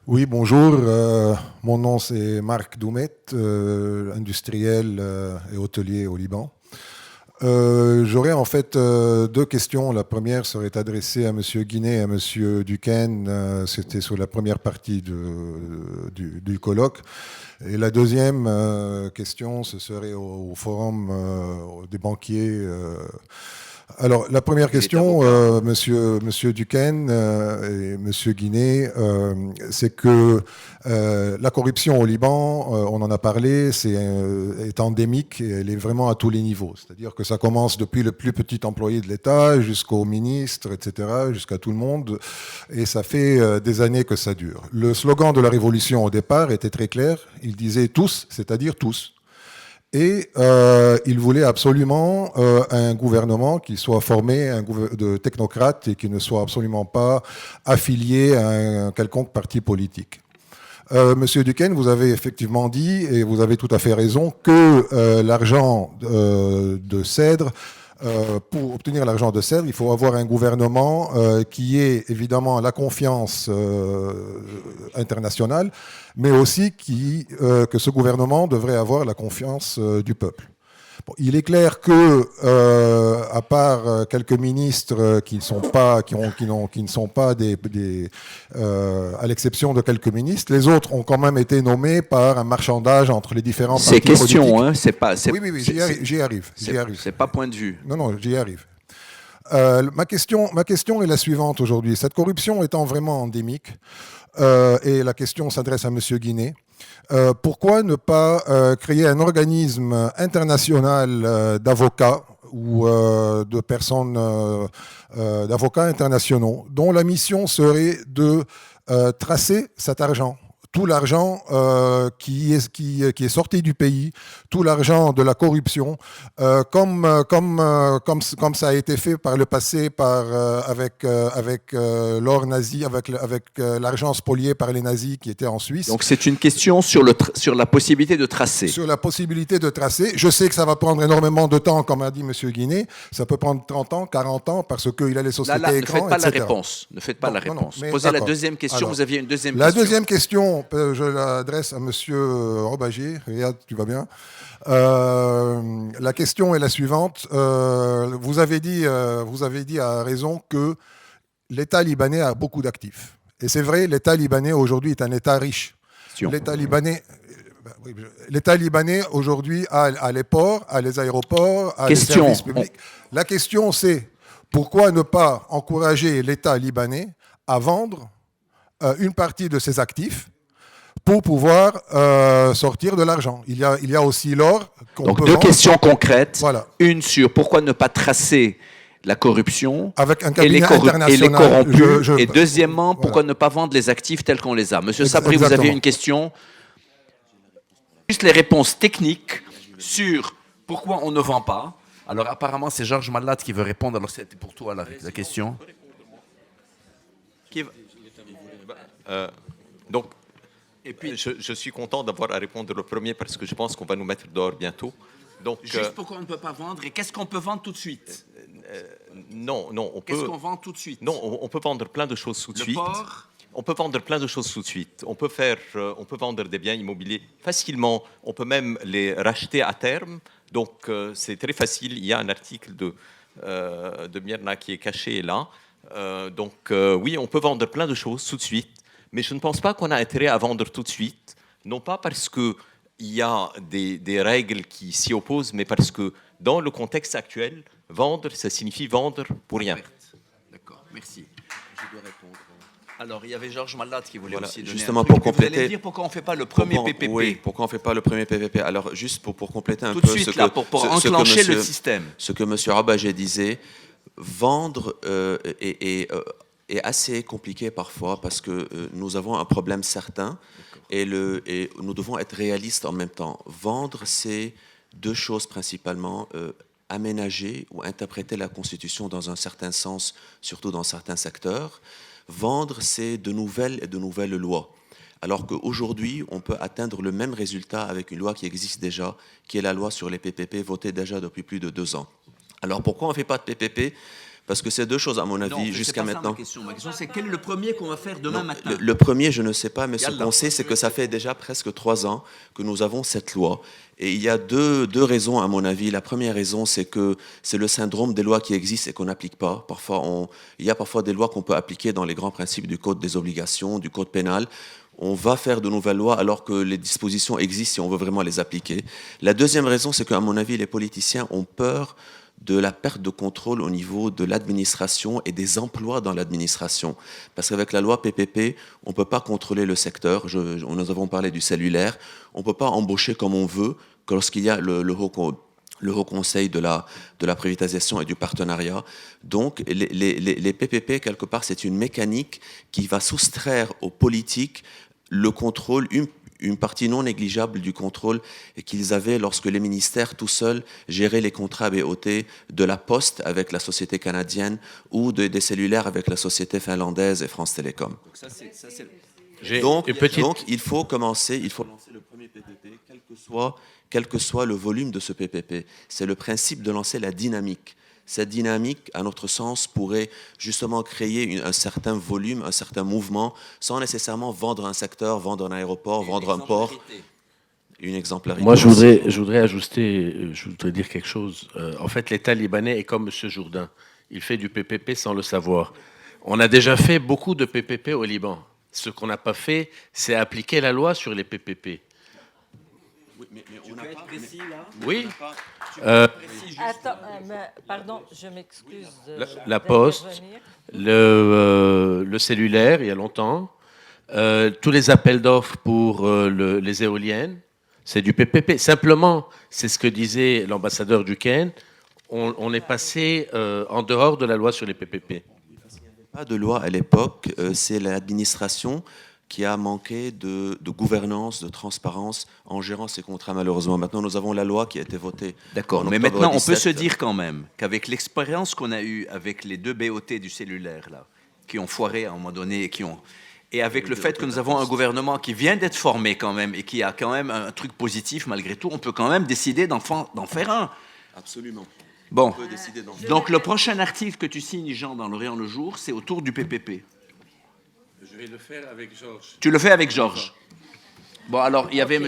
Oui, bonjour. Mon nom c'est Marc Doumet, industriel et hôtelier au Liban. J'aurais en fait deux questions. La première serait adressée à Monsieur Guinet et à Monsieur Duquesne. C'était sur la première partie du colloque. Et la deuxième question, ce serait au forum des banquiers. Alors, la première question, monsieur Duquesne et monsieur Guinet, c'est que la corruption au Liban, on en a parlé, est endémique et elle est vraiment à tous les niveaux. C'est-à-dire que ça commence depuis le plus petit employé de l'État jusqu'au ministre, etc., jusqu'à tout le monde. Et ça fait des années que ça dure. Le slogan de la Révolution au départ était très clair. Il disait tous, c'est-à-dire tous. Et il voulait absolument un gouvernement qui soit formé de technocrates et qui ne soit absolument pas affilié à un quelconque parti politique. Monsieur Duquesne, vous avez effectivement dit, et vous avez tout à fait raison, que l'argent de Cèdre, pour obtenir l'argent de Cèdre, il faut avoir un gouvernement qui ait évidemment la confiance internationale, mais aussi que ce gouvernement devrait avoir la confiance du peuple. Bon, il est clair que, à part quelques ministres qui ne sont pas, qui ne sont pas à l'exception de quelques ministres, les autres ont quand même été nommés par un marchandage entre les différents partis politiques. C'est question, hein, c'est pas. Oui, j'y arrive. C'est pas point de vue. Non, j'y arrive. Ma question est la suivante aujourd'hui. Cette corruption étant vraiment endémique, et la question s'adresse à Monsieur Guinet. Pourquoi ne pas créer un organisme international d'avocats ou de personnes, d'avocats internationaux, dont la mission serait de tracer cet argent, tout l'argent qui est sorti du pays, tout l'argent de la corruption, comme ça a été fait par le passé avec l'or nazi, avec l'argent spolié par les nazis qui étaient en Suisse. Donc c'est une question sur la possibilité de tracer. Sur la possibilité de tracer. Je sais que ça va prendre énormément de temps, comme a dit M. Guinet. Ça peut prendre 30 ans, 40 ans, parce qu'il a les sociétés écrans, etc. Ne faites pas la réponse. Posez la deuxième question. Alors, vous aviez une deuxième question. La deuxième question, je l'adresse à M. Robagier. Regarde, tu vas bien. La question est la suivante. Vous avez dit à raison que l'État libanais a beaucoup d'actifs. Et c'est vrai, l'État libanais aujourd'hui est un État riche. L'État libanais aujourd'hui a les ports, a les aéroports, a les services publics. La question c'est pourquoi ne pas encourager l'État libanais à vendre une partie de ses actifs pour pouvoir sortir de l'argent. Il y a aussi l'or qu'on peut vendre. Donc deux questions concrètes. Voilà. Une sur pourquoi ne pas tracer la corruption avec un cabinet international et les corrompus. Et deuxièmement, pourquoi ne pas vendre les actifs tels qu'on les a. Monsieur Sabri, vous aviez une question. Juste les réponses techniques sur pourquoi on ne vend pas. Alors apparemment, c'est Georges Mallat qui veut répondre. Alors c'était pour toi la question. Donc, et puis, je suis content d'avoir à répondre le premier parce que je pense qu'on va nous mettre dehors bientôt. Donc, juste pourquoi on ne peut pas vendre et qu'est-ce qu'on peut vendre tout de suite Non, on peut. Qu'est-ce qu'on vend tout de suite? Non, on peut vendre plein de choses tout de suite. Port. On peut vendre plein de choses tout de suite. On peut vendre des biens immobiliers facilement. On peut même les racheter à terme. Donc, c'est très facile. Il y a un article de Myrna qui est caché là. Oui, on peut vendre plein de choses tout de suite. Mais je ne pense pas qu'on a intérêt à vendre tout de suite. Non pas parce qu'il y a des règles qui s'y opposent, mais parce que dans le contexte actuel, vendre, ça signifie vendre pour rien. D'accord, merci. Je dois répondre. Alors, il y avait Georges Mallat qui voulait aussi donner justement pour compléter. Vous allez dire pourquoi on ne fait pas le premier PPP. Oui, pourquoi on ne fait pas le premier PPP. Alors, juste pour compléter un tout peu de suite, là, pour enclencher le système. Ce que M. Rabaget disait, vendre est assez compliqué parfois parce que nous avons un problème certain et nous devons être réalistes en même temps. Vendre, c'est deux choses principalement. Aménager ou interpréter la Constitution dans un certain sens, surtout dans certains secteurs. Vendre, c'est de nouvelles lois. Alors qu'aujourd'hui, on peut atteindre le même résultat avec une loi qui existe déjà, qui est la loi sur les PPP, votée déjà depuis plus de 2 ans. Alors pourquoi on ne fait pas de PPP ? Parce que c'est deux choses, à mon avis, jusqu'à maintenant. Ma question, c'est quel est le premier qu'on va faire demain matin? Le premier, je ne sais pas, mais ce qu'on sait, c'est que ça fait déjà presque 3 ans que nous avons cette loi. Et il y a deux raisons, à mon avis. La première raison, c'est que c'est le syndrome des lois qui existent et qu'on n'applique pas. Il y a parfois des lois qu'on peut appliquer dans les grands principes du Code des obligations, du Code pénal. On va faire de nouvelles lois alors que les dispositions existent si on veut vraiment les appliquer. La deuxième raison, c'est qu'à mon avis, les politiciens ont peur de la perte de contrôle au niveau de l'administration et des emplois dans l'administration. Parce qu'avec la loi PPP, on ne peut pas contrôler le secteur. Nous avons parlé du cellulaire. On ne peut pas embaucher comme on veut lorsqu'il y a le Haut Conseil de la privatisation et du partenariat. Donc, les PPP, quelque part, c'est une mécanique qui va soustraire aux politiques le contrôle, une partie non négligeable du contrôle qu'ils avaient lorsque les ministères tout seuls géraient les contrats BOT de la Poste avec la société canadienne ou des cellulaires avec la société finlandaise et France Télécom. Donc, il faut lancer le premier PPP, quel que soit le volume de ce PPP. C'est le principe de lancer la dynamique. Cette dynamique, à notre sens, pourrait justement créer un certain volume, un certain mouvement, sans nécessairement vendre un secteur, vendre un aéroport, vendre un port. Une exemplarité. Moi, je voudrais dire quelque chose. En fait, l'État libanais est comme M. Jourdain. Il fait du PPP sans le savoir. On a déjà fait beaucoup de PPP au Liban. Ce qu'on n'a pas fait, c'est appliquer la loi sur les PPP. Oui, mais on n'a pas... précis, là? Oui. Attends, pardon, je m'excuse. La Poste, le cellulaire, il y a longtemps, tous les appels d'offres pour les éoliennes, c'est du PPP. Simplement, c'est ce que disait l'ambassadeur Duquesne, on est passé en dehors de la loi sur les PPP. Parce qu'il n'y avait pas de loi à l'époque, c'est l'administration qui a manqué de gouvernance, de transparence en gérant ces contrats, malheureusement. Maintenant, nous avons la loi qui a été votée. D'accord, mais maintenant, on peut se dire quand même qu'avec l'expérience qu'on a eue avec les 2 BOT du cellulaire, là, qui ont foiré à un moment donné, et avec le fait que nous avons un gouvernement qui vient d'être formé quand même, et qui a quand même un truc positif malgré tout, on peut quand même décider d'en faire un. Absolument. Bon, donc le prochain article que tu signes, Jean, dans l'Orient le Jour, c'est autour du PPP. Je vais le faire avec Georges. Tu le fais avec Georges. Bon, alors, il y avait